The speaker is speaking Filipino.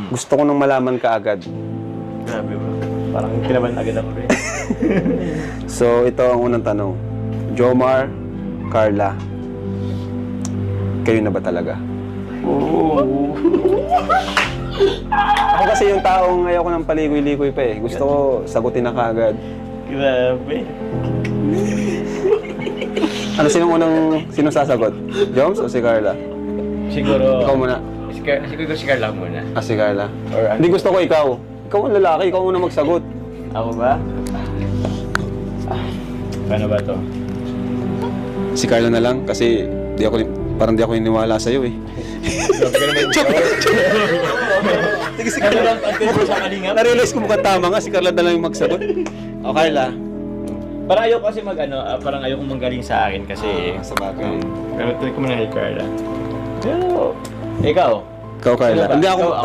Gusto ko nang malaman ka agad. Grabe ba? Parang kinabahan agad ako rin. So, ito ang unang tanong. Jomar, Carla, kayo na ba talaga? Oo. Ako kasi yung taong ayoko ng paligoy-ligoy pa eh. Gusto ko sagutin na kaagad. Grabe. Ano, sinong sasagot? Joms o si Carla? Siguro... Ikaw muna. Siguro si Carla muna. Ah, si Carla. Or ano? Hindi, gusto ko ikaw. Ikaw ang lalaki, ikaw muna magsagot. Ako ba? Paano ba to? Si Carla na lang kasi parang di ako niniwala sa'yo eh. Grabe ka naman. Sige, si Ano Carla. lang, ang mo sa kalingap? Na-realize ko mukhang tama nga, si Carla na lang yung magsagot. O, Carla. Parang ayoko kasi parang ayoko manggaling sa akin kasi... Sa bagay. Pero tuloy ko muna kay Carla. Pero, ikaw? Ikaw, Carla. Ano ba? Hindi ako, Ikaw,